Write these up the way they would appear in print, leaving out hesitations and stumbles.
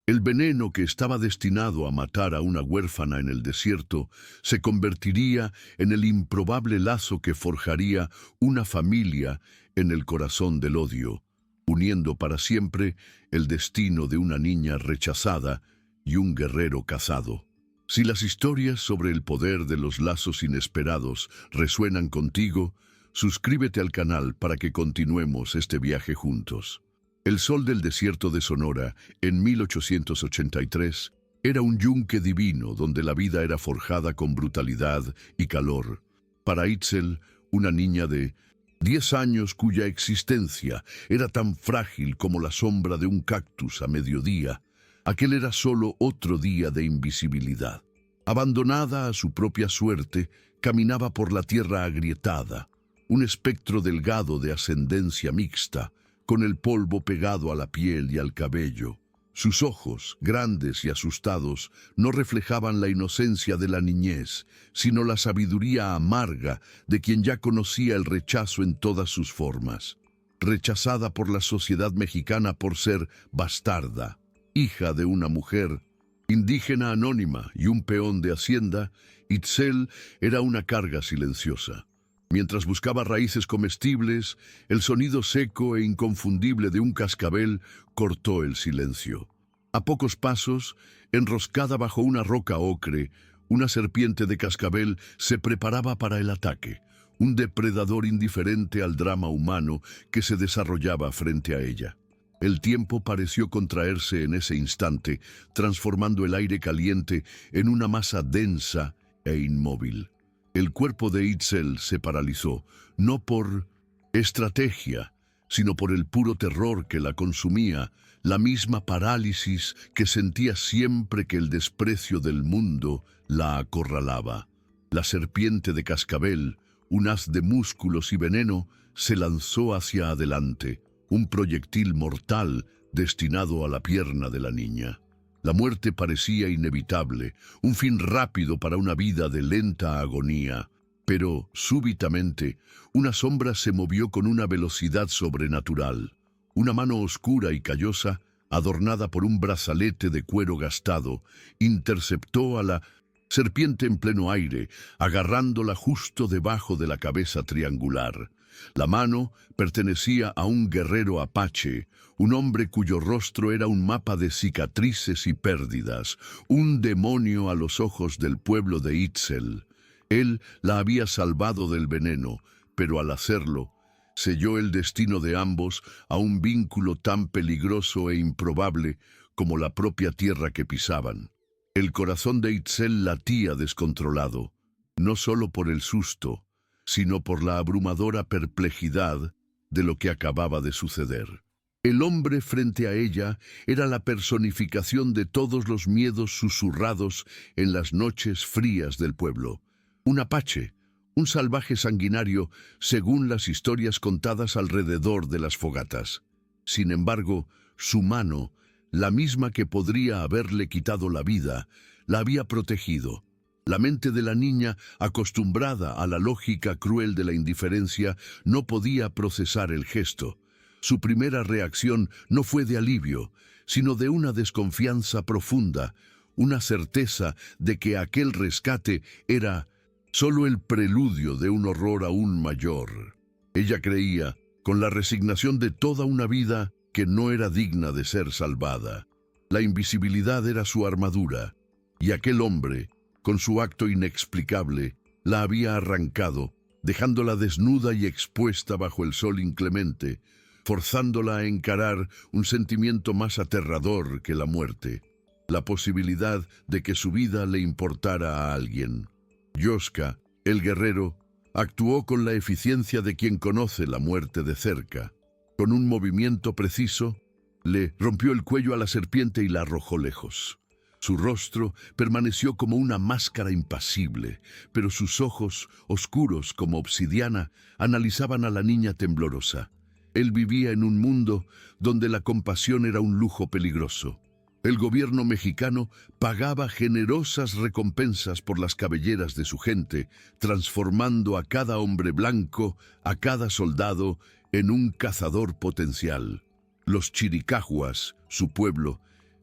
El veneno que estaba destinado a matar a una huérfana en el desierto se convertiría en el improbable lazo que forjaría una familia en el corazón del odio, uniendo para siempre el destino de una niña rechazada y un guerrero cazado. Si las historias sobre el poder de los lazos inesperados resuenan contigo, suscríbete al canal para que continuemos este viaje juntos. El sol del desierto de Sonora, en 1883, era un yunque divino donde la vida era forjada con brutalidad y calor. Para Itzel, una niña de 10 años cuya existencia era tan frágil como la sombra de un cactus a mediodía, aquel era solo otro día de invisibilidad. Abandonada a su propia suerte, caminaba por la tierra agrietada, un espectro delgado de ascendencia mixta, con el polvo pegado a la piel y al cabello. Sus ojos, grandes y asustados, no reflejaban la inocencia de la niñez, sino la sabiduría amarga de quien ya conocía el rechazo en todas sus formas. Rechazada por la sociedad mexicana por ser bastarda, hija de una mujer indígena anónima y un peón de hacienda, Itzel era una carga silenciosa. Mientras buscaba raíces comestibles, el sonido seco e inconfundible de un cascabel cortó el silencio. A pocos pasos, enroscada bajo una roca ocre, una serpiente de cascabel se preparaba para el ataque, un depredador indiferente al drama humano que se desarrollaba frente a ella. El tiempo pareció contraerse en ese instante, transformando el aire caliente en una masa densa e inmóvil. El cuerpo de Itzel se paralizó, no por estrategia, sino por el puro terror que la consumía, la misma parálisis que sentía siempre que el desprecio del mundo la acorralaba. La serpiente de cascabel, un haz de músculos y veneno, se lanzó hacia adelante, un proyectil mortal destinado a la pierna de la niña. La muerte parecía inevitable, un fin rápido para una vida de lenta agonía. Pero, súbitamente, una sombra se movió con una velocidad sobrenatural. Una mano oscura y callosa, adornada por un brazalete de cuero gastado, interceptó a la serpiente en pleno aire, agarrándola justo debajo de la cabeza triangular. La mano pertenecía a un guerrero apache, un hombre cuyo rostro era un mapa de cicatrices y pérdidas, un demonio a los ojos del pueblo de Itzel. Él la había salvado del veneno, pero al hacerlo, selló el destino de ambos a un vínculo tan peligroso e improbable como la propia tierra que pisaban. El corazón de Itzel latía descontrolado, no solo por el susto, sino por la abrumadora perplejidad de lo que acababa de suceder. El hombre frente a ella era la personificación de todos los miedos susurrados en las noches frías del pueblo. Un apache, un salvaje sanguinario, según las historias contadas alrededor de las fogatas. Sin embargo, su mano, la misma que podría haberle quitado la vida, la había protegido. La mente de la niña, acostumbrada a la lógica cruel de la indiferencia, no podía procesar el gesto. Su primera reacción no fue de alivio, sino de una desconfianza profunda, una certeza de que aquel rescate era solo el preludio de un horror aún mayor. Ella creía, con la resignación de toda una vida, que no era digna de ser salvada. La invisibilidad era su armadura, y aquel hombre, con su acto inexplicable, la había arrancado, dejándola desnuda y expuesta bajo el sol inclemente, forzándola a encarar un sentimiento más aterrador que la muerte, la posibilidad de que su vida le importara a alguien. Yoska, el guerrero, actuó con la eficiencia de quien conoce la muerte de cerca. Con un movimiento preciso, le rompió el cuello a la serpiente y la arrojó lejos. Su rostro permaneció como una máscara impasible, pero sus ojos, oscuros como obsidiana, analizaban a la niña temblorosa. Él vivía en un mundo donde la compasión era un lujo peligroso. El gobierno mexicano pagaba generosas recompensas por las cabelleras de su gente, transformando a cada hombre blanco, a cada soldado, en un cazador potencial. Los chiricahuas, su pueblo,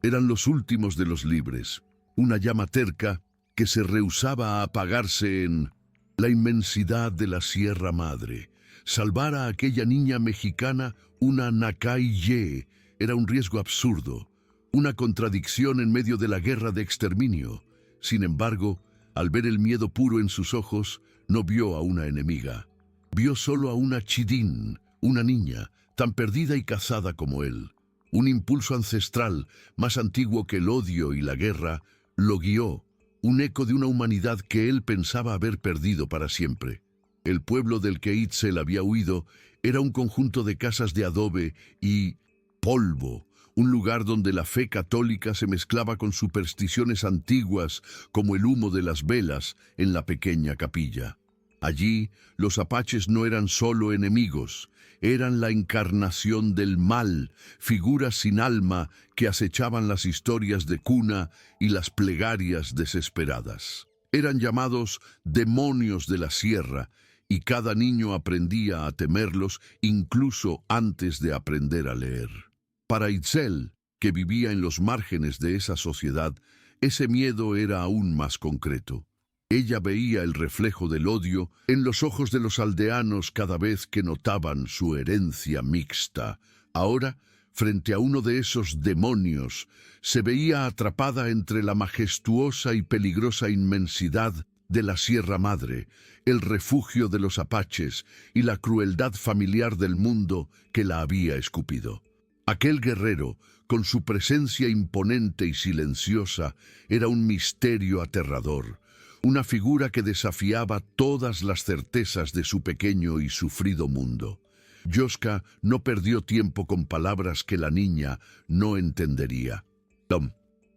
Eran los últimos de los libres, una llama terca que se rehusaba a apagarse en la inmensidad de la Sierra Madre. Salvar a aquella niña mexicana, una Nacay-Ye, era un riesgo absurdo, una contradicción en medio de la guerra de exterminio. Sin embargo, al ver el miedo puro en sus ojos, no vio a una enemiga. Vio solo a una Chidín, una niña, tan perdida y cazada como él. Un impulso ancestral, más antiguo que el odio y la guerra, lo guió, un eco de una humanidad que él pensaba haber perdido para siempre. El pueblo del que Itzel había huido era un conjunto de casas de adobe y polvo, un lugar donde la fe católica se mezclaba con supersticiones antiguas como el humo de las velas en la pequeña capilla. Allí, los apaches no eran solo enemigos, eran la encarnación del mal, figuras sin alma que acechaban las historias de cuna y las plegarias desesperadas. Eran llamados demonios de la sierra, y cada niño aprendía a temerlos incluso antes de aprender a leer. Para Itzel, que vivía en los márgenes de esa sociedad, ese miedo era aún más concreto. Ella veía el reflejo del odio en los ojos de los aldeanos cada vez que notaban su herencia mixta. Ahora, frente a uno de esos demonios, se veía atrapada entre la majestuosa y peligrosa inmensidad de la Sierra Madre, el refugio de los apaches y la crueldad familiar del mundo que la había escupido. Aquel guerrero, con su presencia imponente y silenciosa, era un misterio aterrador, una figura que desafiaba todas las certezas de su pequeño y sufrido mundo. Yoska no perdió tiempo con palabras que la niña no entendería.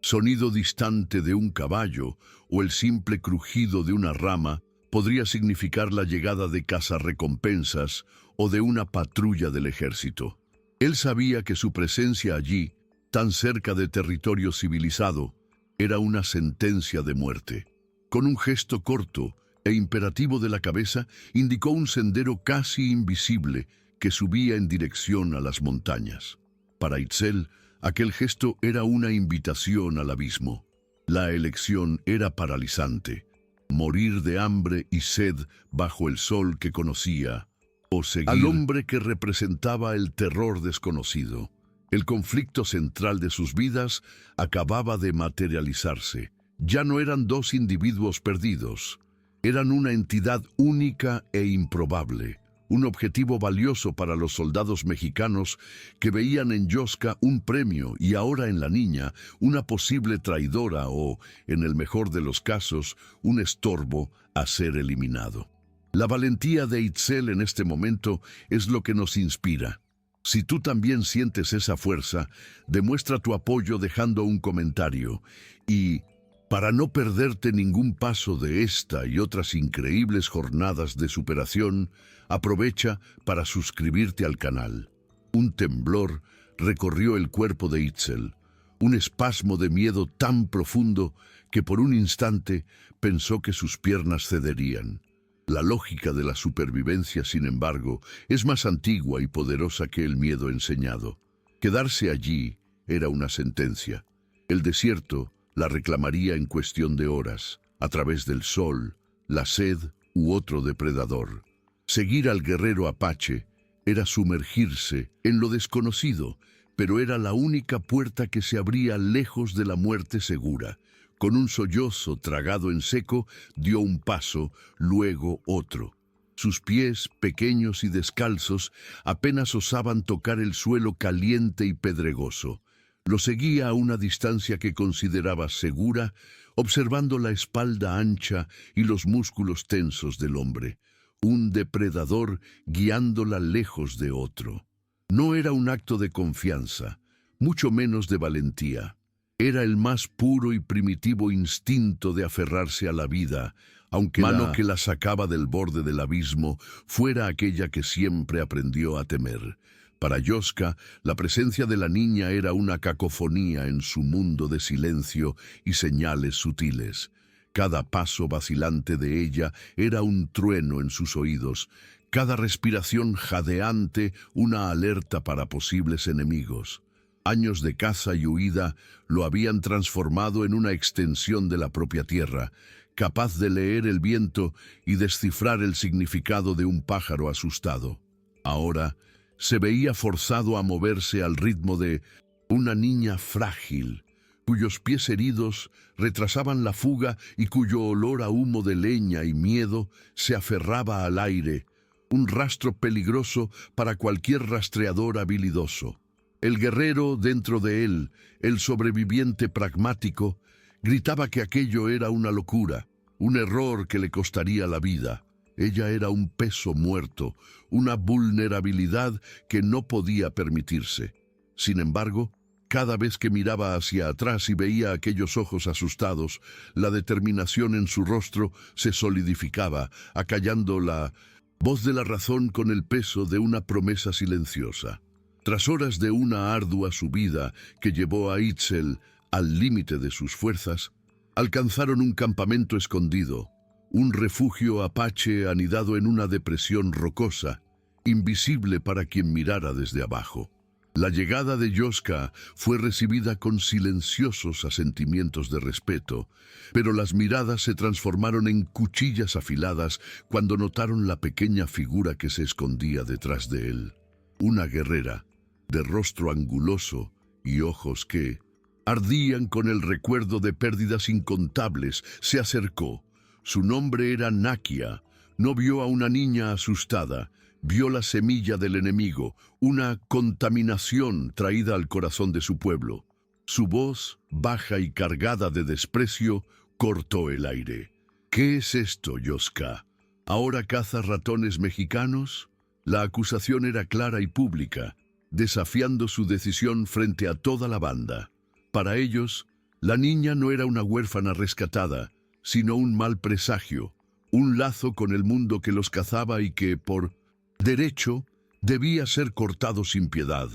Sonido distante de un caballo o el simple crujido de una rama podría significar la llegada de cazarrecompensas o de una patrulla del ejército. Él sabía que su presencia allí, tan cerca de territorio civilizado, era una sentencia de muerte. Con un gesto corto e imperativo de la cabeza, indicó un sendero casi invisible que subía en dirección a las montañas. Para Itzel, aquel gesto era una invitación al abismo. La elección era paralizante: morir de hambre y sed bajo el sol que conocía, o seguir al hombre que representaba el terror desconocido. El conflicto central de sus vidas acababa de materializarse. Ya no eran dos individuos perdidos, eran una entidad única e improbable, un objetivo valioso para los soldados mexicanos que veían en Yoska un premio y ahora en la niña una posible traidora o, en el mejor de los casos, un estorbo a ser eliminado. La valentía de Itzel en este momento es lo que nos inspira. Si tú también sientes esa fuerza, demuestra tu apoyo dejando un comentario y, para no perderte ningún paso de esta y otras increíbles jornadas de superación, aprovecha para suscribirte al canal. Un temblor recorrió el cuerpo de Itzel, un espasmo de miedo tan profundo que por un instante pensó que sus piernas cederían. La lógica de la supervivencia, sin embargo, es más antigua y poderosa que el miedo enseñado. Quedarse allí era una sentencia. El desierto la reclamaría en cuestión de horas, a través del sol, la sed u otro depredador. Seguir al guerrero apache era sumergirse en lo desconocido, pero era la única puerta que se abría lejos de la muerte segura. Con un sollozo tragado en seco, dio un paso, luego otro. Sus pies, pequeños y descalzos, apenas osaban tocar el suelo caliente y pedregoso. Lo seguía a una distancia que consideraba segura, observando la espalda ancha y los músculos tensos del hombre. Un depredador guiándola lejos de otro. No era un acto de confianza, mucho menos de valentía. Era el más puro y primitivo instinto de aferrarse a la vida, aunque la mano que la sacaba del borde del abismo fuera aquella que siempre aprendió a temer. Para Yoska, la presencia de la niña era una cacofonía en su mundo de silencio y señales sutiles. Cada paso vacilante de ella era un trueno en sus oídos, cada respiración jadeante una alerta para posibles enemigos. Años de caza y huida lo habían transformado en una extensión de la propia tierra, capaz de leer el viento y descifrar el significado de un pájaro asustado. Ahora se veía forzado a moverse al ritmo de una niña frágil, cuyos pies heridos retrasaban la fuga y cuyo olor a humo de leña y miedo se aferraba al aire, un rastro peligroso para cualquier rastreador habilidoso. El guerrero dentro de él, el sobreviviente pragmático, gritaba que aquello era una locura, un error que le costaría la vida. Ella era un peso muerto, una vulnerabilidad que no podía permitirse. Sin embargo, cada vez que miraba hacia atrás y veía aquellos ojos asustados, la determinación en su rostro se solidificaba, acallando la voz de la razón con el peso de una promesa silenciosa. Tras horas de una ardua subida que llevó a Itzel al límite de sus fuerzas, alcanzaron un campamento escondido, un refugio apache anidado en una depresión rocosa, invisible para quien mirara desde abajo. La llegada de Yoska fue recibida con silenciosos asentimientos de respeto, pero las miradas se transformaron en cuchillas afiladas cuando notaron la pequeña figura que se escondía detrás de él. Una guerrera, de rostro anguloso y ojos que ardían con el recuerdo de pérdidas incontables, se acercó. Su nombre era Nakia. No vio a una niña asustada, vio la semilla del enemigo, una contaminación traída al corazón de su pueblo. Su voz, baja y cargada de desprecio, cortó el aire. ¿Qué es esto, Yoska? ¿Ahora cazas ratones mexicanos? La acusación era clara y pública, desafiando su decisión frente a toda la banda. Para ellos, la niña no era una huérfana rescatada, sino un mal presagio, un lazo con el mundo que los cazaba y que, por derecho, debía ser cortado sin piedad.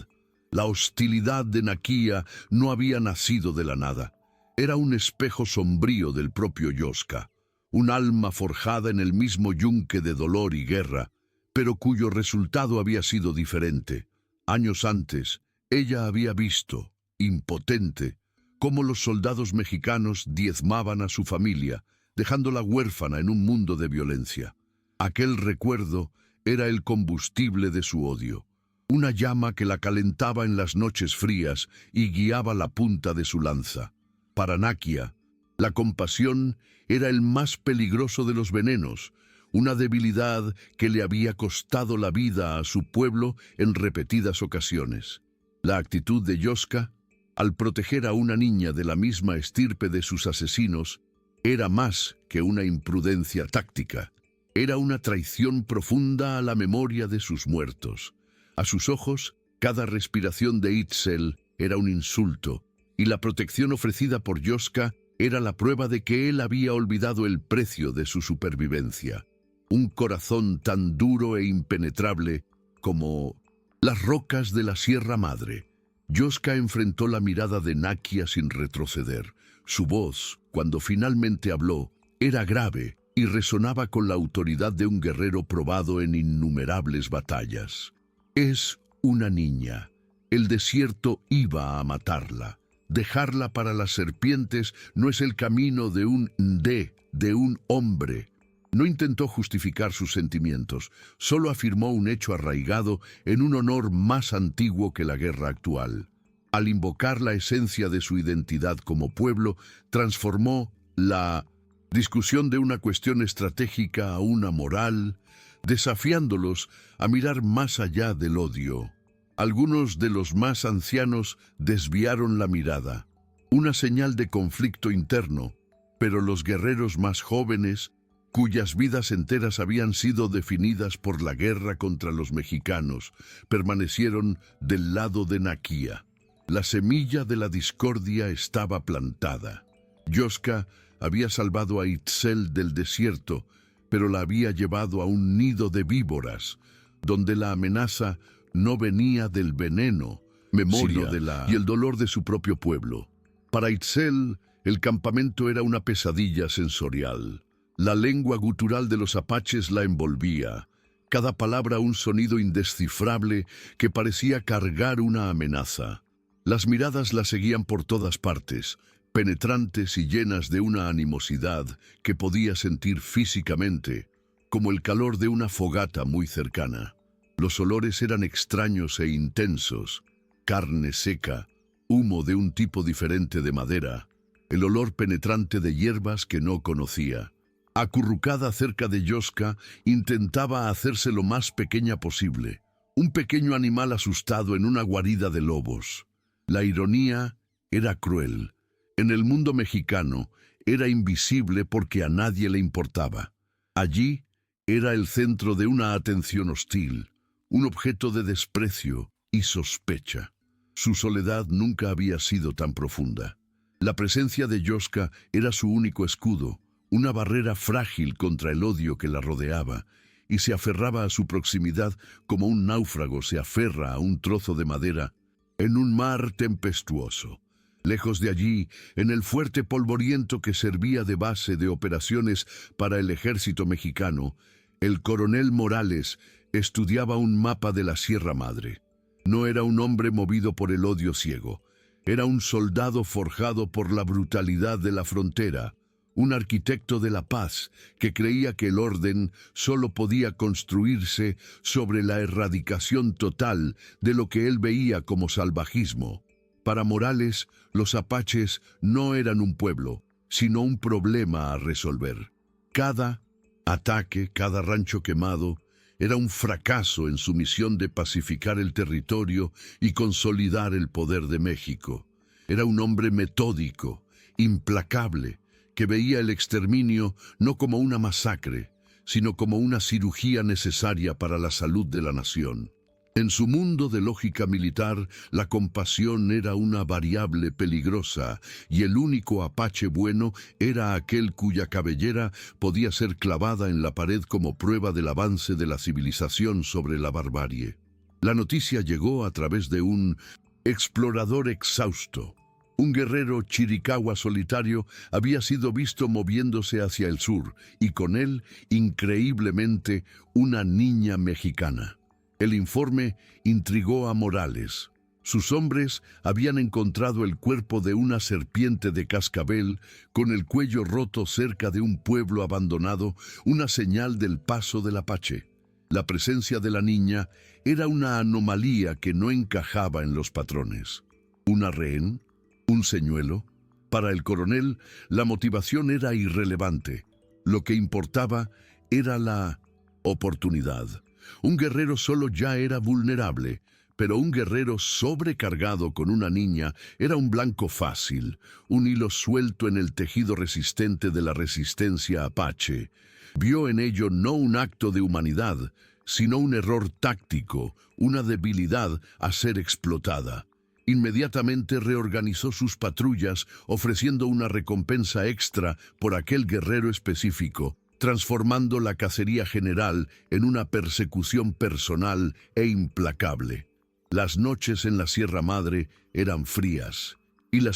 La hostilidad de Nakia no había nacido de la nada. Era un espejo sombrío del propio Yoska, un alma forjada en el mismo yunque de dolor y guerra, pero cuyo resultado había sido diferente. Años antes, ella había visto, impotente, cómo los soldados mexicanos diezmaban a su familia, dejándola huérfana en un mundo de violencia. Aquel recuerdo era el combustible de su odio, una llama que la calentaba en las noches frías y guiaba la punta de su lanza. Para Nakia, la compasión era el más peligroso de los venenos, una debilidad que le había costado la vida a su pueblo en repetidas ocasiones. La actitud de Yoska, al proteger a una niña de la misma estirpe de sus asesinos, era más que una imprudencia táctica. Era una traición profunda a la memoria de sus muertos. A sus ojos, cada respiración de Itzel era un insulto, y la protección ofrecida por Yoska era la prueba de que él había olvidado el precio de su supervivencia. Un corazón tan duro e impenetrable como las rocas de la Sierra Madre. Yoska enfrentó la mirada de Nakia sin retroceder. Su voz, cuando finalmente habló, era grave y resonaba con la autoridad de un guerrero probado en innumerables batallas. Es una niña. El desierto iba a matarla. Dejarla para las serpientes no es el camino de un hombre. No intentó justificar sus sentimientos, solo afirmó un hecho arraigado en un honor más antiguo que la guerra actual. Al invocar la esencia de su identidad como pueblo, transformó la discusión de una cuestión estratégica a una moral, desafiándolos a mirar más allá del odio. Algunos de los más ancianos desviaron la mirada, una señal de conflicto interno, pero los guerreros más jóvenes, cuyas vidas enteras habían sido definidas por la guerra contra los mexicanos, permanecieron del lado de Nakia. La semilla de la discordia estaba plantada. Yoska había salvado a Itzel del desierto, pero la había llevado a un nido de víboras, donde la amenaza no venía del veneno, memoria y el dolor de su propio pueblo. Para Itzel, el campamento era una pesadilla sensorial. La lengua gutural de los apaches la envolvía, cada palabra un sonido indescifrable que parecía cargar una amenaza. Las miradas la seguían por todas partes, penetrantes y llenas de una animosidad que podía sentir físicamente, como el calor de una fogata muy cercana. Los olores eran extraños e intensos: carne seca, humo de un tipo diferente de madera, el olor penetrante de hierbas que no conocía. Acurrucada cerca de Yoska, intentaba hacerse lo más pequeña posible, un pequeño animal asustado en una guarida de lobos. La ironía era cruel. En el mundo mexicano era invisible porque a nadie le importaba. Allí era el centro de una atención hostil, un objeto de desprecio y sospecha. Su soledad nunca había sido tan profunda. La presencia de Yoska era su único escudo, una barrera frágil contra el odio que la rodeaba, y se aferraba a su proximidad como un náufrago se aferra a un trozo de madera en un mar tempestuoso. Lejos de allí, en el fuerte polvoriento que servía de base de operaciones para el ejército mexicano, el coronel Morales estudiaba un mapa de la Sierra Madre. No era un hombre movido por el odio ciego, era un soldado forjado por la brutalidad de la frontera, un arquitecto de la paz que creía que el orden solo podía construirse sobre la erradicación total de lo que él veía como salvajismo. Para Morales, los apaches no eran un pueblo, sino un problema a resolver. Cada ataque, cada rancho quemado, era un fracaso en su misión de pacificar el territorio y consolidar el poder de México. Era un hombre metódico, implacable, que veía el exterminio no como una masacre, sino como una cirugía necesaria para la salud de la nación. En su mundo de lógica militar, la compasión era una variable peligrosa y el único apache bueno era aquel cuya cabellera podía ser clavada en la pared como prueba del avance de la civilización sobre la barbarie. La noticia llegó a través de un explorador exhausto. Un guerrero chiricahua solitario había sido visto moviéndose hacia el sur y con él, increíblemente, una niña mexicana. El informe intrigó a Morales. Sus hombres habían encontrado el cuerpo de una serpiente de cascabel con el cuello roto cerca de un pueblo abandonado, una señal del paso del apache. La presencia de la niña era una anomalía que no encajaba en los patrones. ¿Una rehén? ¿Un señuelo? Para el coronel, la motivación era irrelevante. Lo que importaba era la oportunidad. Un guerrero solo ya era vulnerable, pero un guerrero sobrecargado con una niña era un blanco fácil, un hilo suelto en el tejido resistente de la resistencia apache. Vio en ello no un acto de humanidad, sino un error táctico, una debilidad a ser explotada. Inmediatamente reorganizó sus patrullas, ofreciendo una recompensa extra por aquel guerrero específico, transformando la cacería general en una persecución personal e implacable. Las noches en la Sierra Madre eran frías, y la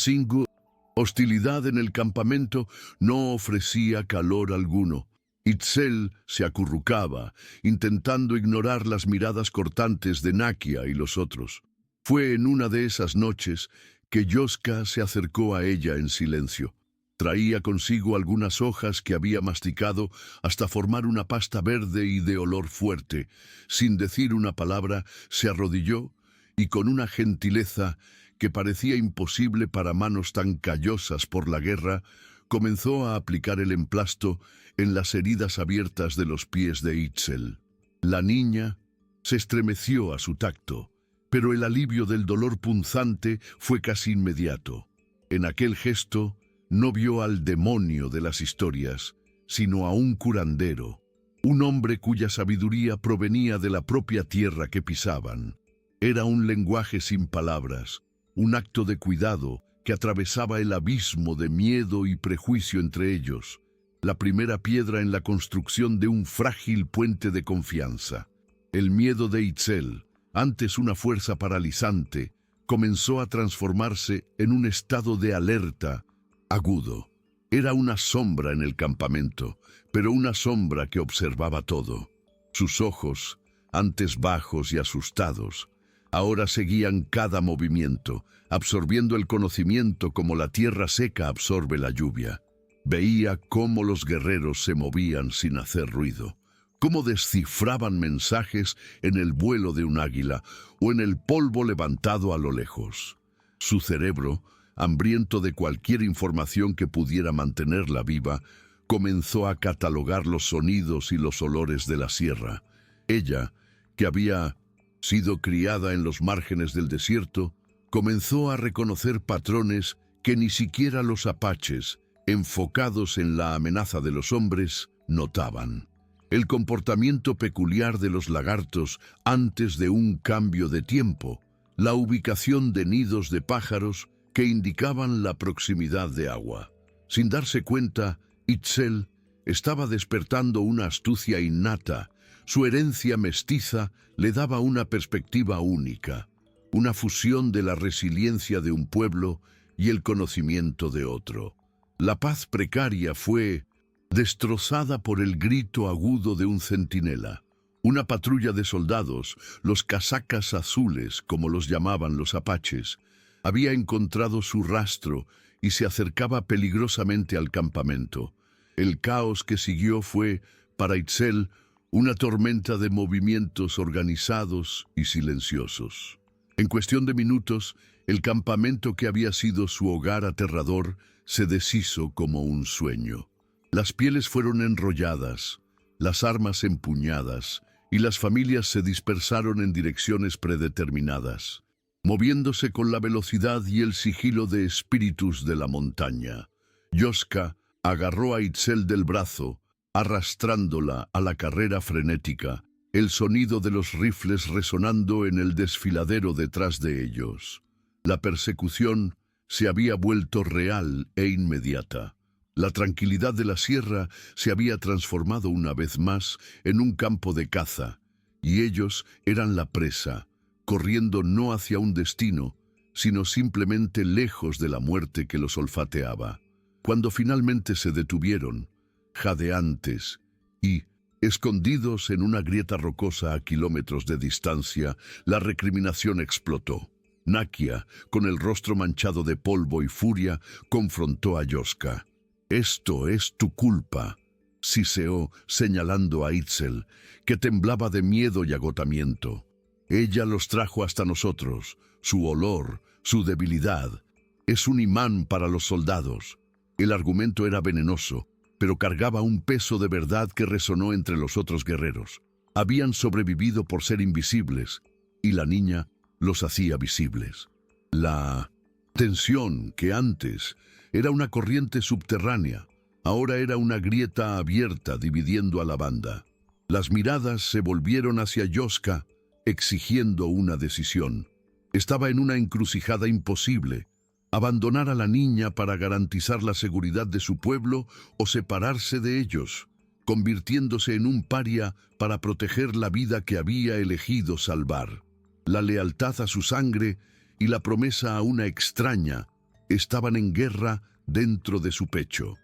hostilidad en el campamento no ofrecía calor alguno. Itzel se acurrucaba, intentando ignorar las miradas cortantes de Nakia y los otros. Fue en una de esas noches que Yoska se acercó a ella en silencio. Traía consigo algunas hojas que había masticado hasta formar una pasta verde y de olor fuerte. Sin decir una palabra, se arrodilló y con una gentileza que parecía imposible para manos tan callosas por la guerra, comenzó a aplicar el emplasto en las heridas abiertas de los pies de Itzel. La niña se estremeció a su tacto, pero el alivio del dolor punzante fue casi inmediato. En aquel gesto, no vio al demonio de las historias, sino a un curandero, un hombre cuya sabiduría provenía de la propia tierra que pisaban. Era un lenguaje sin palabras, un acto de cuidado que atravesaba el abismo de miedo y prejuicio entre ellos, la primera piedra en la construcción de un frágil puente de confianza. El miedo de Itzel, antes una fuerza paralizante, comenzó a transformarse en un estado de alerta agudo. Era una sombra en el campamento, pero una sombra que observaba todo. Sus ojos, antes bajos y asustados, Ahora seguían cada movimiento, absorbiendo el conocimiento como la tierra seca absorbe la lluvia. Veía cómo los guerreros se movían sin hacer ruido, cómo descifraban mensajes en el vuelo de un águila o en el polvo levantado a lo lejos. Su cerebro, hambriento de cualquier información que pudiera mantenerla viva, comenzó a catalogar los sonidos y los olores de la sierra. Ella, que había sido criada en los márgenes del desierto, comenzó a reconocer patrones que ni siquiera los apaches, enfocados en la amenaza de los hombres, notaban. El comportamiento peculiar de los lagartos antes de un cambio de tiempo, la ubicación de nidos de pájaros que indicaban la proximidad de agua. Sin darse cuenta, Itzel estaba despertando una astucia innata. Su herencia mestiza le daba una perspectiva única, una fusión de la resiliencia de un pueblo y el conocimiento de otro. La paz precaria fue destrozada por el grito agudo de un centinela. Una patrulla de soldados, los casacas azules, como los llamaban los apaches, había encontrado su rastro y se acercaba peligrosamente al campamento. El caos que siguió fue, para Itzel, una tormenta de movimientos organizados y silenciosos. En cuestión de minutos, el campamento que había sido su hogar aterrador se deshizo como un sueño. Las pieles fueron enrolladas, las armas empuñadas, y las familias se dispersaron en direcciones predeterminadas, moviéndose con la velocidad y el sigilo de espíritus de la montaña. Yoska agarró a Itzel del brazo, arrastrándola a la carrera frenética, el sonido de los rifles resonando en el desfiladero detrás de ellos. La persecución se había vuelto real e inmediata. La tranquilidad de la sierra se había transformado una vez más en un campo de caza, y ellos eran la presa, corriendo no hacia un destino, sino simplemente lejos de la muerte que los olfateaba. Cuando finalmente se detuvieron, jadeantes y escondidos en una grieta rocosa a kilómetros de distancia, la recriminación explotó. Nakia, con el rostro manchado de polvo y furia, confrontó a Yoska. «Esto es tu culpa», siseó, señalando a Itzel, que temblaba de miedo y agotamiento. «Ella los trajo hasta nosotros. Su olor, su debilidad, es un imán para los soldados». El argumento era venenoso, pero cargaba un peso de verdad que resonó entre los otros guerreros. Habían sobrevivido por ser invisibles, y la niña los hacía visibles. La tensión, que antes era una corriente subterránea, ahora era una grieta abierta dividiendo a la banda. Las miradas se volvieron hacia Yoska, exigiendo una decisión. Estaba en una encrucijada imposible: abandonar a la niña para garantizar la seguridad de su pueblo o separarse de ellos, convirtiéndose en un paria para proteger la vida que había elegido salvar. La lealtad a su sangre y la promesa a una extraña estaban en guerra dentro de su pecho.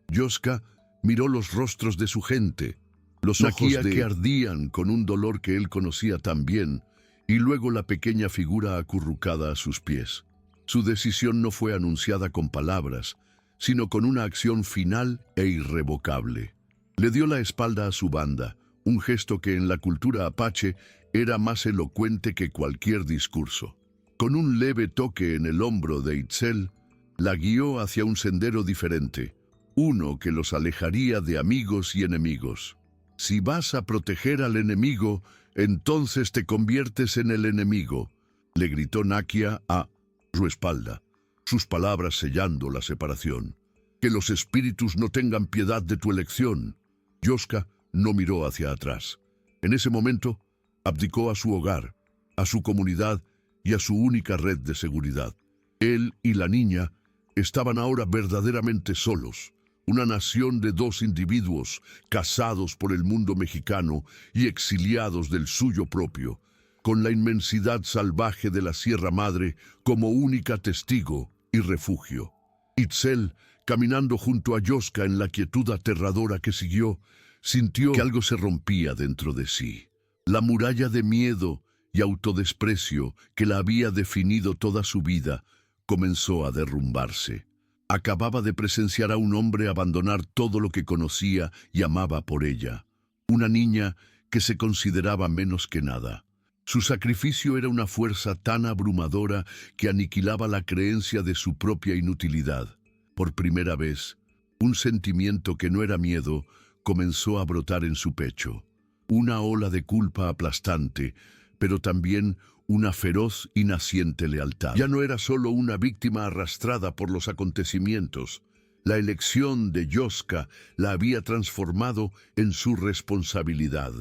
Yoska miró los rostros de su gente, los ojos que ardían con un dolor que él conocía tan bien, y luego la pequeña figura acurrucada a sus pies. Su decisión no fue anunciada con palabras, sino con una acción final e irrevocable. Le dio la espalda a su banda, un gesto que en la cultura apache era más elocuente que cualquier discurso. Con un leve toque en el hombro de Itzel, la guió hacia un sendero diferente, uno que los alejaría de amigos y enemigos. «Si vas a proteger al enemigo, entonces te conviertes en el enemigo», le gritó Nakia a su espalda, sus palabras sellando la separación. «Que los espíritus no tengan piedad de tu elección». Yoska no miró hacia atrás. En ese momento, abdicó a su hogar, a su comunidad y a su única red de seguridad. Él y la niña estaban ahora verdaderamente solos, una nación de dos individuos casados por el mundo mexicano y exiliados del suyo propio, con la inmensidad salvaje de la Sierra Madre como única testigo y refugio. Itzel, caminando junto a Yoska en la quietud aterradora que siguió, sintió que algo se rompía dentro de sí. La muralla de miedo y autodesprecio que la había definido toda su vida comenzó a derrumbarse. Acababa de presenciar a un hombre abandonar todo lo que conocía y amaba por ella. Una niña que se consideraba menos que nada. Su sacrificio era una fuerza tan abrumadora que aniquilaba la creencia de su propia inutilidad. Por primera vez, un sentimiento que no era miedo comenzó a brotar en su pecho. Una ola de culpa aplastante, pero también una feroz y naciente lealtad. Ya no era solo una víctima arrastrada por los acontecimientos. La elección de Yoska la había transformado en su responsabilidad.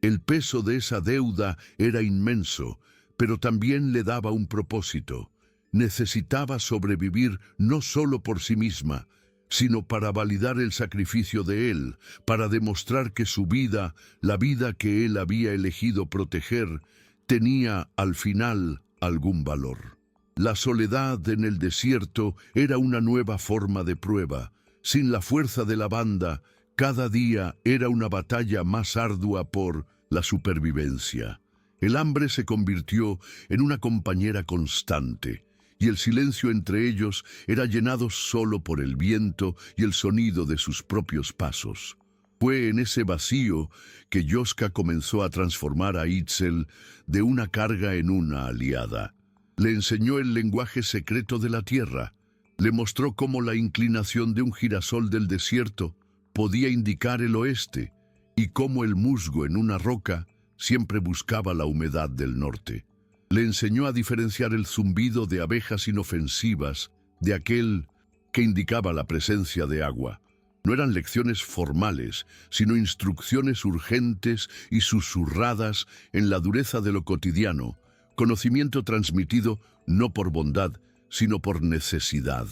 El peso de esa deuda era inmenso, pero también le daba un propósito. Necesitaba sobrevivir no solo por sí misma, sino para validar el sacrificio de él, para demostrar que su vida, la vida que él había elegido proteger, tenía al final algún valor. La soledad en el desierto era una nueva forma de prueba. Sin la fuerza de la banda, cada día era una batalla más ardua por la supervivencia. El hambre se convirtió en una compañera constante, y el silencio entre ellos era llenado solo por el viento y el sonido de sus propios pasos. Fue en ese vacío que Yoska comenzó a transformar a Itzel de una carga en una aliada. Le enseñó el lenguaje secreto de la tierra. Le mostró cómo la inclinación de un girasol del desierto podía indicar el oeste y cómo el musgo en una roca siempre buscaba la humedad del norte. Le enseñó a diferenciar el zumbido de abejas inofensivas de aquel que indicaba la presencia de agua. No eran lecciones formales, sino instrucciones urgentes y susurradas en la dureza de lo cotidiano, conocimiento transmitido no por bondad, sino por necesidad.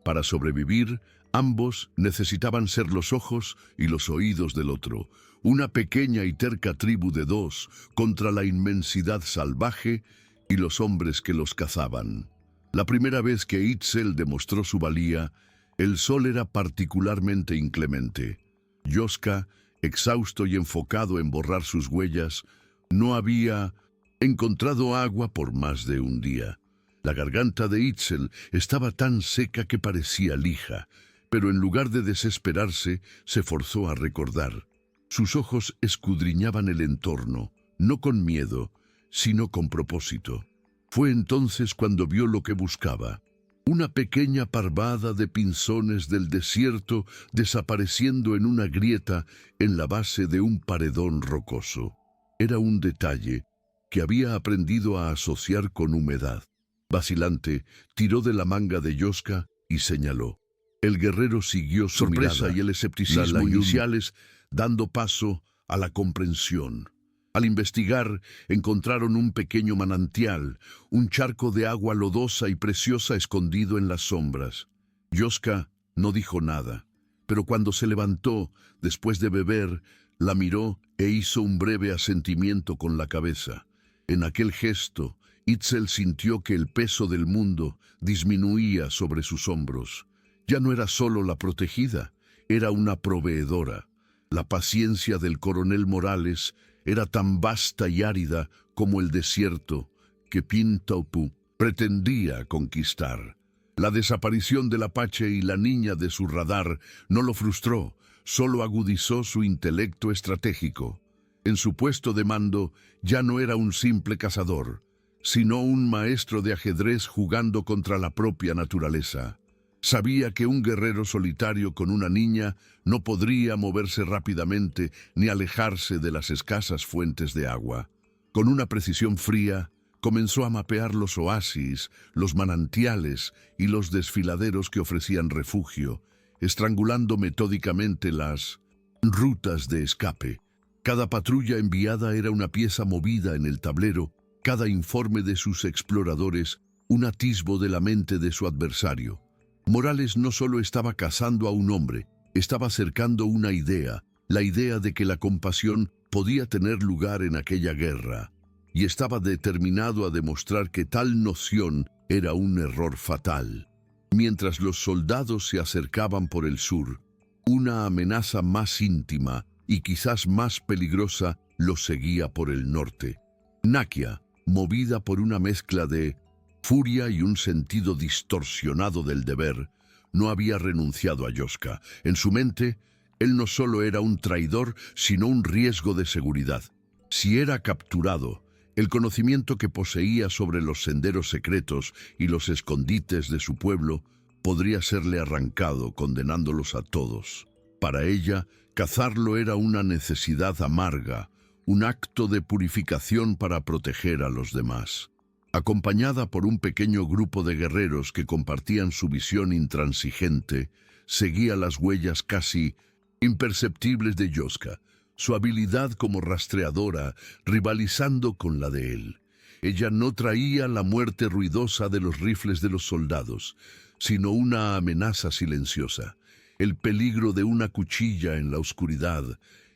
Para sobrevivir, ambos necesitaban ser los ojos y los oídos del otro, una pequeña y terca tribu de dos contra la inmensidad salvaje y los hombres que los cazaban. La primera vez que Itzel demostró su valía, el sol era particularmente inclemente. Yoska, exhausto y enfocado en borrar sus huellas, no había encontrado agua por más de un día. La garganta de Itzel estaba tan seca que parecía lija, pero en lugar de desesperarse, se forzó a recordar. Sus ojos escudriñaban el entorno, no con miedo, sino con propósito. Fue entonces cuando vio lo que buscaba. Una pequeña parvada de pinzones del desierto desapareciendo en una grieta en la base de un paredón rocoso. Era un detalle que había aprendido a asociar con humedad. Vacilante, tiró de la manga de Yoska y señaló. El guerrero siguió su sorpresa y el escepticismo iniciales, dando paso a la comprensión. Al investigar, encontraron un pequeño manantial, un charco de agua lodosa y preciosa escondido en las sombras. Yoska no dijo nada, pero cuando se levantó, después de beber, la miró e hizo un breve asentimiento con la cabeza. En aquel gesto, Itzel sintió que el peso del mundo disminuía sobre sus hombros. Ya no era solo la protegida, era una proveedora. La paciencia del coronel Morales era tan vasta y árida como el desierto que Pintaupu pretendía conquistar. La desaparición del Apache y la niña de su radar no lo frustró, solo agudizó su intelecto estratégico. En su puesto de mando ya no era un simple cazador, sino un maestro de ajedrez jugando contra la propia naturaleza. Sabía que un guerrero solitario con una niña no podría moverse rápidamente ni alejarse de las escasas fuentes de agua. Con una precisión fría, comenzó a mapear los oasis, los manantiales y los desfiladeros que ofrecían refugio, estrangulando metódicamente las rutas de escape. Cada patrulla enviada era una pieza movida en el tablero, cada informe de sus exploradores un atisbo de la mente de su adversario. Morales no solo estaba cazando a un hombre, estaba acercando una idea, la idea de que la compasión podía tener lugar en aquella guerra, y estaba determinado a demostrar que tal noción era un error fatal. Mientras los soldados se acercaban por el sur, una amenaza más íntima y quizás más peligrosa los seguía por el norte. Nakia, movida por una mezcla de furia y un sentido distorsionado del deber, no había renunciado a Yoska. En su mente, él no solo era un traidor, sino un riesgo de seguridad. Si era capturado, el conocimiento que poseía sobre los senderos secretos y los escondites de su pueblo podría serle arrancado, condenándolos a todos. Para ella, cazarlo era una necesidad amarga, un acto de purificación para proteger a los demás. Acompañada por un pequeño grupo de guerreros que compartían su visión intransigente, seguía las huellas casi imperceptibles de Yoska, su habilidad como rastreadora rivalizando con la de él. Ella no traía la muerte ruidosa de los rifles de los soldados, sino una amenaza silenciosa, el peligro de una cuchilla en la oscuridad,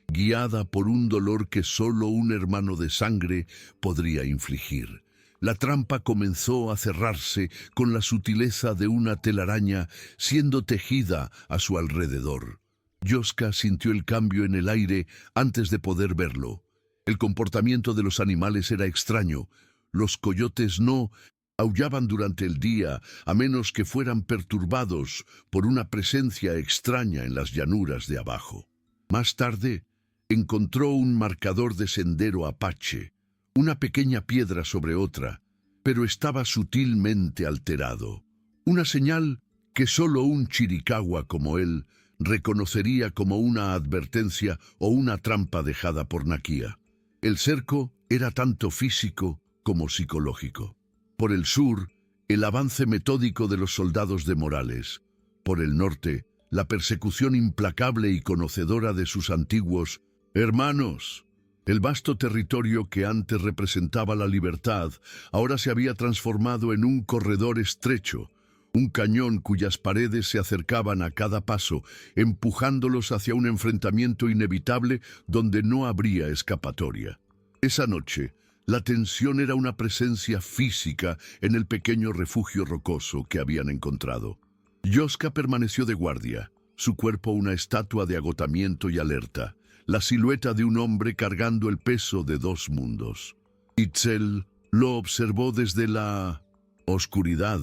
guiada por un dolor que solo un hermano de sangre podría infligir. La trampa comenzó a cerrarse con la sutileza de una telaraña siendo tejida a su alrededor. Yoska sintió el cambio en el aire antes de poder verlo. El comportamiento de los animales era extraño. Los coyotes no aullaban durante el día, a menos que fueran perturbados por una presencia extraña en las llanuras de abajo. Más tarde, encontró un marcador de sendero apache, una pequeña piedra sobre otra, pero estaba sutilmente alterado. Una señal que solo un chiricahua como él reconocería como una advertencia o una trampa dejada por Nakia. El cerco era tanto físico como psicológico. Por el sur, el avance metódico de los soldados de Morales. Por el norte, la persecución implacable y conocedora de sus antiguos hermanos. El vasto territorio que antes representaba la libertad, ahora se había transformado en un corredor estrecho, un cañón cuyas paredes se acercaban a cada paso, empujándolos hacia un enfrentamiento inevitable donde no habría escapatoria. Esa noche, la tensión era una presencia física en el pequeño refugio rocoso que habían encontrado. Yoska permaneció de guardia, su cuerpo una estatua de agotamiento y alerta, la silueta de un hombre cargando el peso de dos mundos. Itzel lo observó desde la oscuridad,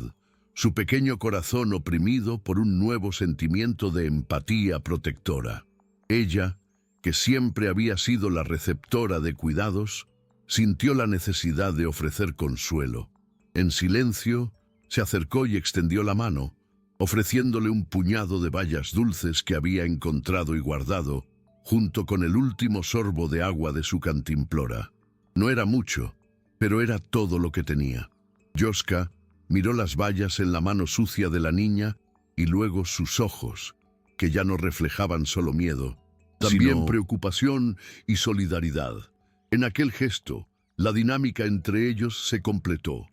su pequeño corazón oprimido por un nuevo sentimiento de empatía protectora. Ella, que siempre había sido la receptora de cuidados, sintió la necesidad de ofrecer consuelo. En silencio, se acercó y extendió la mano, ofreciéndole un puñado de bayas dulces que había encontrado y guardado, junto con el último sorbo de agua de su cantimplora. No era mucho, pero era todo lo que tenía. Yoska miró las bayas en la mano sucia de la niña y luego sus ojos, que ya no reflejaban solo miedo, también preocupación y solidaridad. En aquel gesto, la dinámica entre ellos se completó.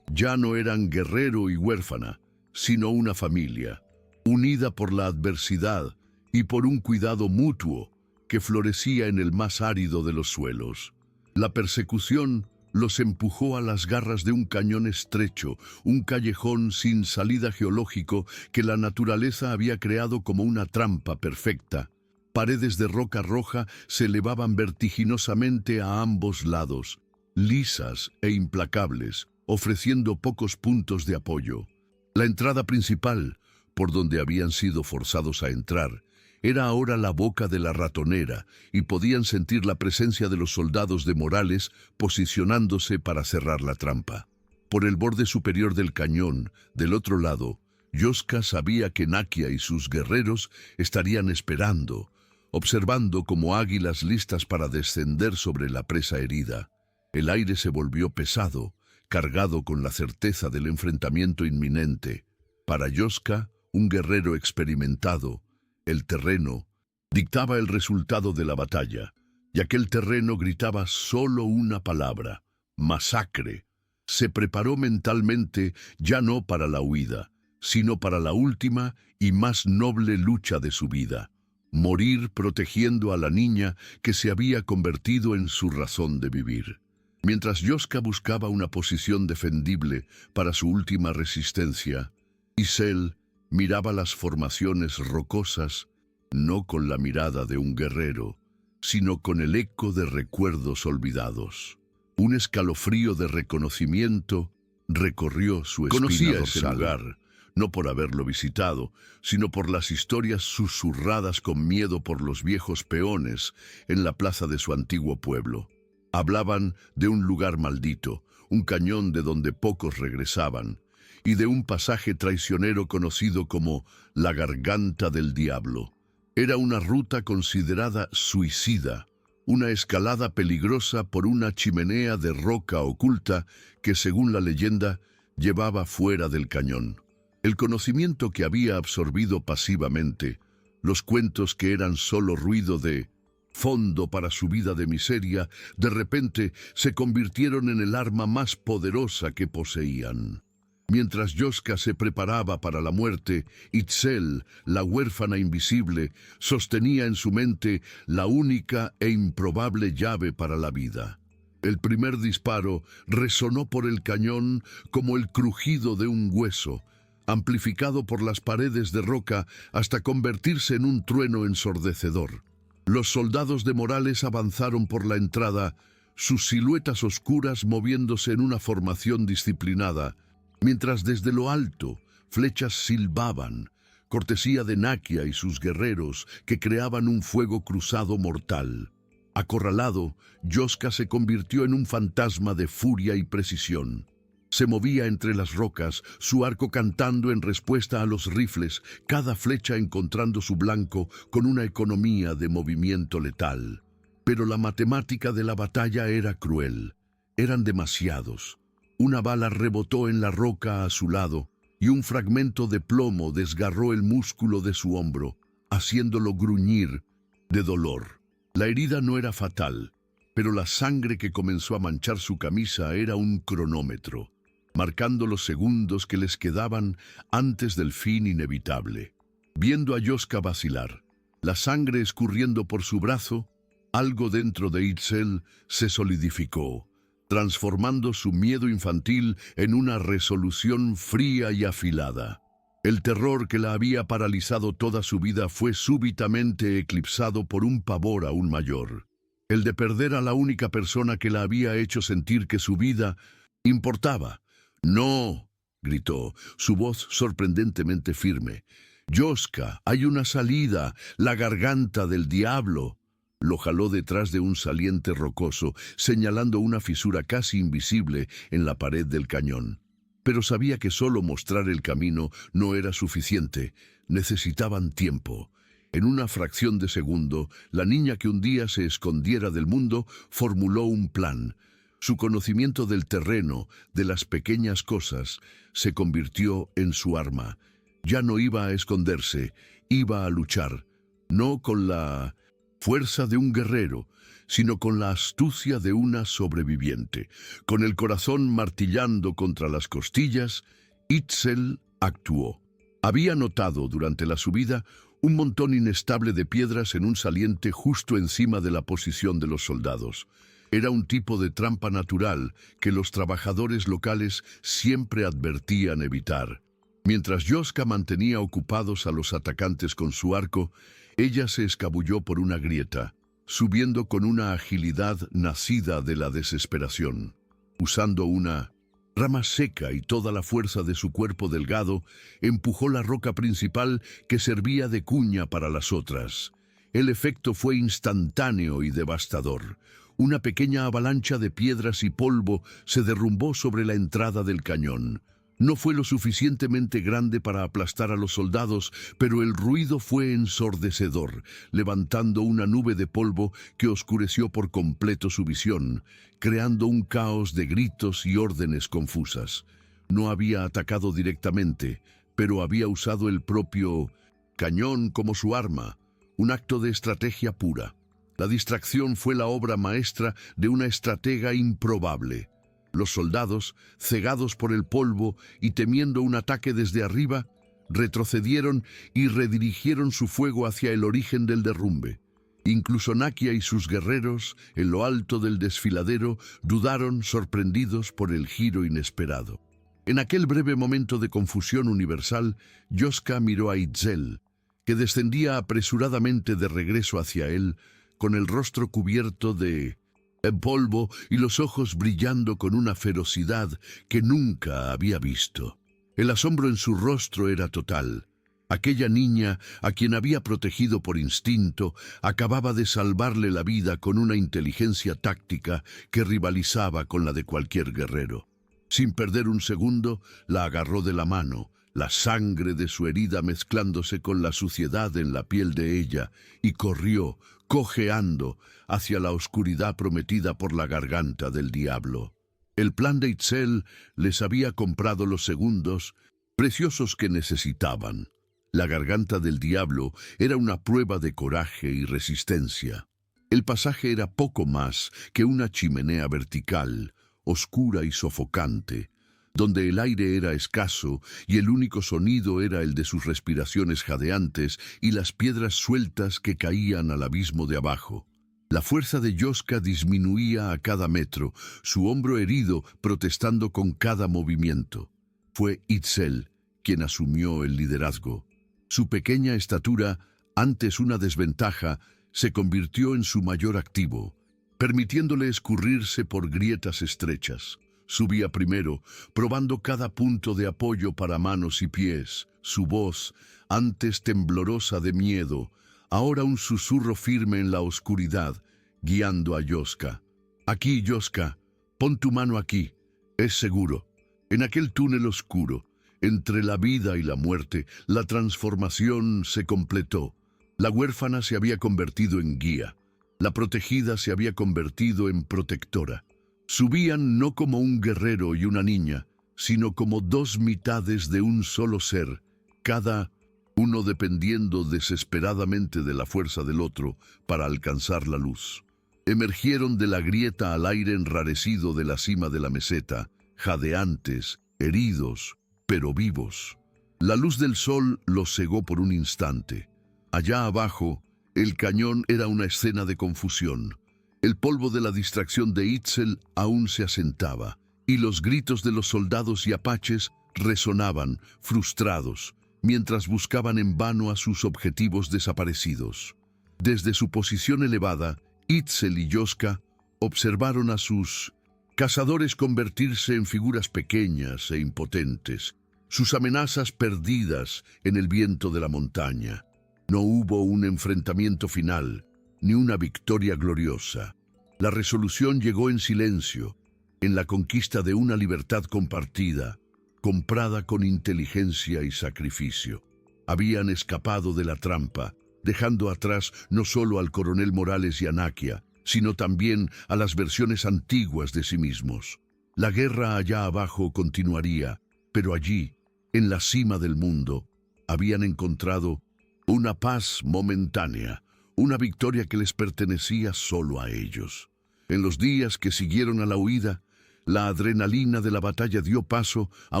Ya no eran guerrero y huérfana, sino una familia, unida por la adversidad y por un cuidado mutuo que florecía en el más árido de los suelos. La persecución los empujó a las garras de un cañón estrecho, un callejón sin salida geológico que la naturaleza había creado como una trampa perfecta. Paredes de roca roja se elevaban vertiginosamente a ambos lados, lisas e implacables, ofreciendo pocos puntos de apoyo. La entrada principal, por donde habían sido forzados a entrar, era ahora la boca de la ratonera y podían sentir la presencia de los soldados de Morales posicionándose para cerrar la trampa. Por el borde superior del cañón, del otro lado, Yoska sabía que Nakia y sus guerreros estarían esperando, observando como águilas listas para descender sobre la presa herida. El aire se volvió pesado, cargado con la certeza del enfrentamiento inminente. Para Yoska, un guerrero experimentado, el terreno dictaba el resultado de la batalla, y aquel terreno gritaba solo una palabra: masacre. Se preparó mentalmente ya no para la huida, sino para la última y más noble lucha de su vida: morir protegiendo a la niña que se había convertido en su razón de vivir. Mientras Yoska buscaba una posición defendible para su última resistencia, Isel miraba las formaciones rocosas, no con la mirada de un guerrero, sino con el eco de recuerdos olvidados. Un escalofrío de reconocimiento recorrió su espina dorsal. Conocía ese lugar, no por haberlo visitado, sino por las historias susurradas con miedo por los viejos peones en la plaza de su antiguo pueblo. Hablaban de un lugar maldito, un cañón de donde pocos regresaban, y de un pasaje traicionero conocido como la Garganta del Diablo. Era una ruta considerada suicida, una escalada peligrosa por una chimenea de roca oculta que, según la leyenda, llevaba fuera del cañón. El conocimiento que había absorbido pasivamente, los cuentos que eran solo ruido de fondo para su vida de miseria, de repente se convirtieron en el arma más poderosa que poseían. Mientras Yoska se preparaba para la muerte, Itzel, la huérfana invisible, sostenía en su mente la única e improbable llave para la vida. El primer disparo resonó por el cañón como el crujido de un hueso, amplificado por las paredes de roca hasta convertirse en un trueno ensordecedor. Los soldados de Morales avanzaron por la entrada, sus siluetas oscuras moviéndose en una formación disciplinada, mientras desde lo alto flechas silbaban, cortesía de Nakia y sus guerreros que creaban un fuego cruzado mortal. Acorralado, Yoska se convirtió en un fantasma de furia y precisión. Se movía entre las rocas, su arco cantando en respuesta a los rifles, cada flecha encontrando su blanco con una economía de movimiento letal. Pero la matemática de la batalla era cruel. Eran demasiados. Una bala rebotó en la roca a su lado y un fragmento de plomo desgarró el músculo de su hombro, haciéndolo gruñir de dolor. La herida no era fatal, pero la sangre que comenzó a manchar su camisa era un cronómetro, marcando los segundos que les quedaban antes del fin inevitable. Viendo a Yoska vacilar, la sangre escurriendo por su brazo, algo dentro de Itzel se solidificó, transformando su miedo infantil en una resolución fría y afilada. El terror que la había paralizado toda su vida fue súbitamente eclipsado por un pavor aún mayor, el de perder a la única persona que la había hecho sentir que su vida importaba. «No», gritó, su voz sorprendentemente firme. «Yoska, hay una salida, la Garganta del Diablo». Lo jaló detrás de un saliente rocoso, señalando una fisura casi invisible en la pared del cañón. Pero sabía que solo mostrar el camino no era suficiente. Necesitaban tiempo. En una fracción de segundo, la niña que un día se escondiera del mundo formuló un plan. Su conocimiento del terreno, de las pequeñas cosas, se convirtió en su arma. Ya no iba a esconderse, iba a luchar, no con la fuerza de un guerrero, sino con la astucia de una sobreviviente. Con el corazón martillando contra las costillas, Itzel actuó. Había notado durante la subida un montón inestable de piedras en un saliente justo encima de la posición de los soldados. Era un tipo de trampa natural que los trabajadores locales siempre advertían evitar. Mientras Yoska mantenía ocupados a los atacantes con su arco, ella se escabulló por una grieta, subiendo con una agilidad nacida de la desesperación. Usando una rama seca y toda la fuerza de su cuerpo delgado, empujó la roca principal que servía de cuña para las otras. El efecto fue instantáneo y devastador. Una pequeña avalancha de piedras y polvo se derrumbó sobre la entrada del cañón. No fue lo suficientemente grande para aplastar a los soldados, pero el ruido fue ensordecedor, levantando una nube de polvo que oscureció por completo su visión, creando un caos de gritos y órdenes confusas. No había atacado directamente, pero había usado el propio cañón como su arma, un acto de estrategia pura. La distracción fue la obra maestra de una estratega improbable. Los soldados, cegados por el polvo y temiendo un ataque desde arriba, retrocedieron y redirigieron su fuego hacia el origen del derrumbe. Incluso Nakia y sus guerreros, en lo alto del desfiladero, dudaron sorprendidos por el giro inesperado. En aquel breve momento de confusión universal, Yoska miró a Itzel, que descendía apresuradamente de regreso hacia él, con el rostro cubierto de en polvo y los ojos brillando con una ferocidad que nunca había visto. El asombro en su rostro era total. Aquella niña, a quien había protegido por instinto, acababa de salvarle la vida con una inteligencia táctica que rivalizaba con la de cualquier guerrero. Sin perder un segundo, la agarró de la mano, la sangre de su herida mezclándose con la suciedad en la piel de ella, y corrió, cojeando, hacia la oscuridad prometida por la garganta del diablo. El plan de Itzel les había comprado los segundos preciosos que necesitaban. La garganta del diablo era una prueba de coraje y resistencia. El pasaje era poco más que una chimenea vertical, oscura y sofocante, donde el aire era escaso y el único sonido era el de sus respiraciones jadeantes y las piedras sueltas que caían al abismo de abajo. La fuerza de Yoska disminuía a cada metro, su hombro herido protestando con cada movimiento. Fue Itzel quien asumió el liderazgo. Su pequeña estatura, antes una desventaja, se convirtió en su mayor activo, permitiéndole escurrirse por grietas estrechas. Subía primero, probando cada punto de apoyo para manos y pies. Su voz, antes temblorosa de miedo, ahora un susurro firme en la oscuridad, guiando a Yoska. Aquí, Yoska, pon tu mano aquí, es seguro. En aquel túnel oscuro, entre la vida y la muerte, la transformación se completó. La huérfana se había convertido en guía. La protegida se había convertido en protectora. Subían no como un guerrero y una niña, sino como dos mitades de un solo ser, cada uno dependiendo desesperadamente de la fuerza del otro para alcanzar la luz. Emergieron de la grieta al aire enrarecido de la cima de la meseta, jadeantes, heridos, pero vivos. La luz del sol los cegó por un instante. Allá abajo, el cañón era una escena de confusión. El polvo de la distracción de Itzel aún se asentaba, y los gritos de los soldados y apaches resonaban, frustrados, mientras buscaban en vano a sus objetivos desaparecidos. Desde su posición elevada, Itzel y Yoska observaron a sus cazadores convertirse en figuras pequeñas e impotentes, sus amenazas perdidas en el viento de la montaña. No hubo un enfrentamiento final, ni una victoria gloriosa. La resolución llegó en silencio, en la conquista de una libertad compartida, comprada con inteligencia y sacrificio. Habían escapado de la trampa, dejando atrás no solo al coronel Morales y a Nakia, sino también a las versiones antiguas de sí mismos. La guerra allá abajo continuaría, pero allí, en la cima del mundo, habían encontrado una paz momentánea, una victoria que les pertenecía solo a ellos. En los días que siguieron a la huida, la adrenalina de la batalla dio paso a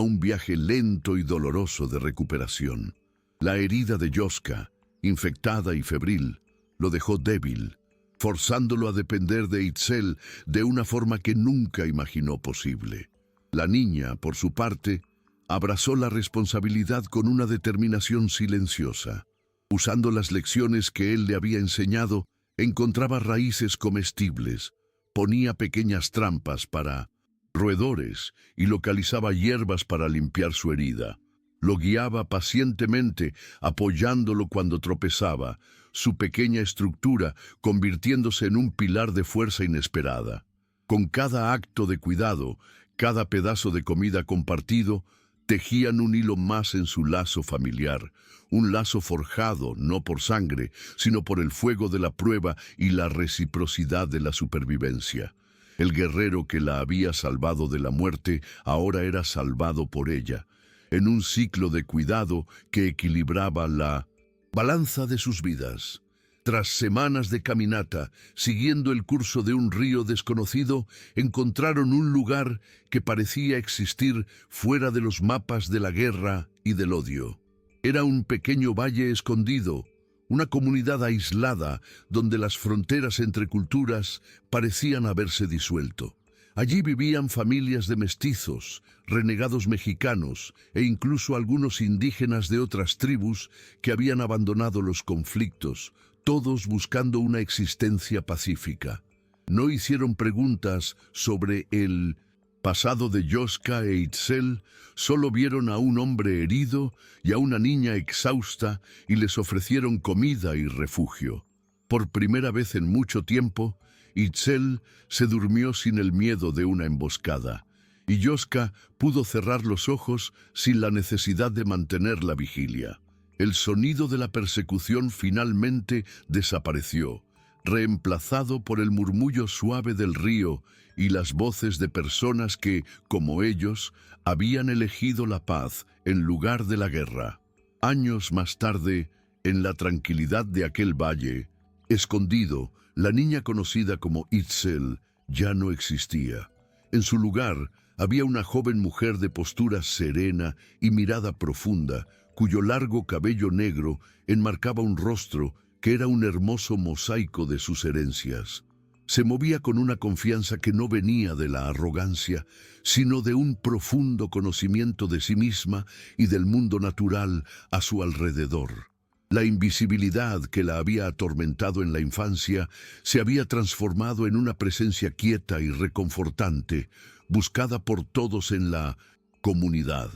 un viaje lento y doloroso de recuperación. La herida de Yoska, infectada y febril, lo dejó débil, forzándolo a depender de Itzel de una forma que nunca imaginó posible. La niña, por su parte, abrazó la responsabilidad con una determinación silenciosa. Usando las lecciones que él le había enseñado, encontraba raíces comestibles, ponía pequeñas trampas para roedores y localizaba hierbas para limpiar su herida. Lo guiaba pacientemente, apoyándolo cuando tropezaba, su pequeña estructura convirtiéndose en un pilar de fuerza inesperada. Con cada acto de cuidado, cada pedazo de comida compartido, tejían un hilo más en su lazo familiar, un lazo forjado no por sangre, sino por el fuego de la prueba y la reciprocidad de la supervivencia. El guerrero que la había salvado de la muerte ahora era salvado por ella, en un ciclo de cuidado que equilibraba la balanza de sus vidas. Tras semanas de caminata, siguiendo el curso de un río desconocido, encontraron un lugar que parecía existir fuera de los mapas de la guerra y del odio. Era un pequeño valle escondido, una comunidad aislada donde las fronteras entre culturas parecían haberse disuelto. Allí vivían familias de mestizos, renegados mexicanos e incluso algunos indígenas de otras tribus que habían abandonado los conflictos, todos buscando una existencia pacífica. No hicieron preguntas sobre el pasado de Yoska e Itzel, solo vieron a un hombre herido y a una niña exhausta y les ofrecieron comida y refugio. Por primera vez en mucho tiempo, Itzel se durmió sin el miedo de una emboscada, y Yoska pudo cerrar los ojos sin la necesidad de mantener la vigilia. El sonido de la persecución finalmente desapareció, reemplazado por el murmullo suave del río y las voces de personas que, como ellos, habían elegido la paz en lugar de la guerra. Años más tarde, en la tranquilidad de aquel valle, escondido, la niña conocida como Itzel ya no existía. En su lugar, había una joven mujer de postura serena y mirada profunda, cuyo largo cabello negro enmarcaba un rostro que era un hermoso mosaico de sus herencias. Se movía con una confianza que no venía de la arrogancia, sino de un profundo conocimiento de sí misma y del mundo natural a su alrededor. La invisibilidad que la había atormentado en la infancia se había transformado en una presencia quieta y reconfortante, buscada por todos en la comunidad.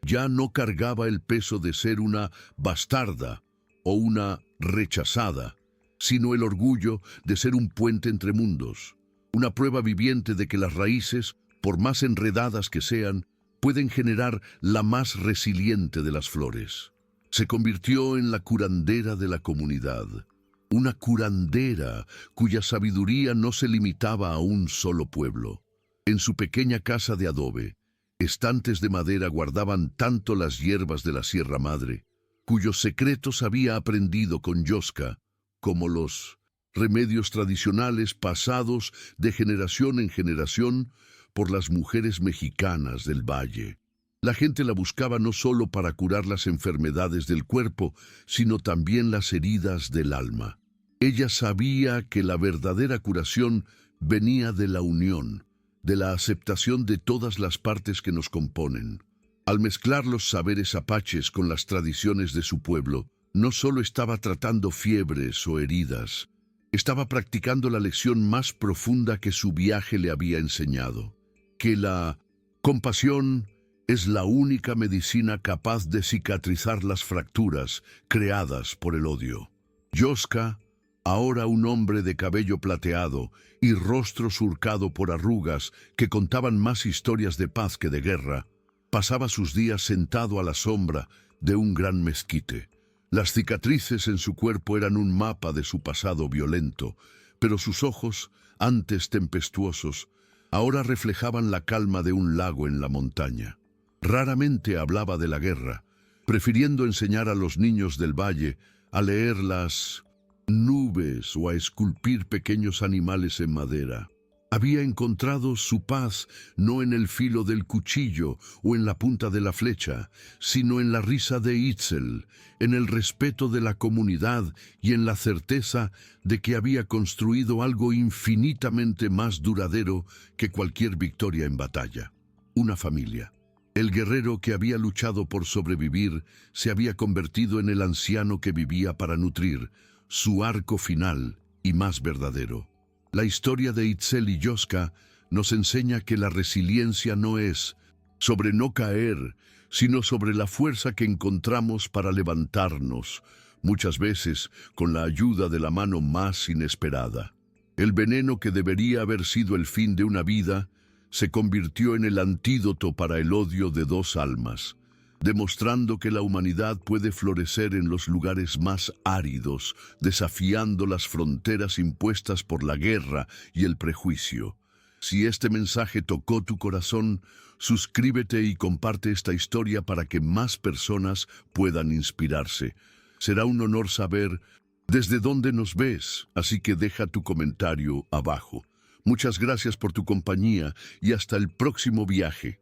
Ya no cargaba el peso de ser una bastarda o una rechazada, sino el orgullo de ser un puente entre mundos, una prueba viviente de que las raíces, por más enredadas que sean, pueden generar la más resiliente de las flores. Se convirtió en la curandera de la comunidad, una curandera cuya sabiduría no se limitaba a un solo pueblo. En su pequeña casa de adobe, estantes de madera guardaban tanto las hierbas de la Sierra Madre, cuyos secretos había aprendido con Yoska, como los remedios tradicionales pasados de generación en generación por las mujeres mexicanas del valle. La gente la buscaba no solo para curar las enfermedades del cuerpo, sino también las heridas del alma. Ella sabía que la verdadera curación venía de la unión, de la aceptación de todas las partes que nos componen. Al mezclar los saberes apaches con las tradiciones de su pueblo, no solo estaba tratando fiebres o heridas, estaba practicando la lección más profunda que su viaje le había enseñado, que la compasión es la única medicina capaz de cicatrizar las fracturas creadas por el odio. Yoska, ahora un hombre de cabello plateado y rostro surcado por arrugas que contaban más historias de paz que de guerra, pasaba sus días sentado a la sombra de un gran mezquite. Las cicatrices en su cuerpo eran un mapa de su pasado violento, pero sus ojos, antes tempestuosos, ahora reflejaban la calma de un lago en la montaña. Raramente hablaba de la guerra, prefiriendo enseñar a los niños del valle a leer las nubes o a esculpir pequeños animales en madera. Había encontrado su paz no en el filo del cuchillo o en la punta de la flecha, sino en la risa de Itzel, en el respeto de la comunidad y en la certeza de que había construido algo infinitamente más duradero que cualquier victoria en batalla: una familia. El guerrero que había luchado por sobrevivir se había convertido en el anciano que vivía para nutrir su arco final y más verdadero. La historia de Itzel y Yoska nos enseña que la resiliencia no es sobre no caer, sino sobre la fuerza que encontramos para levantarnos, muchas veces con la ayuda de la mano más inesperada. El veneno que debería haber sido el fin de una vida se convirtió en el antídoto para el odio de dos almas, demostrando que la humanidad puede florecer en los lugares más áridos, desafiando las fronteras impuestas por la guerra y el prejuicio. Si este mensaje tocó tu corazón, suscríbete y comparte esta historia para que más personas puedan inspirarse. Será un honor saber desde dónde nos ves, así que deja tu comentario abajo. Muchas gracias por tu compañía y hasta el próximo viaje.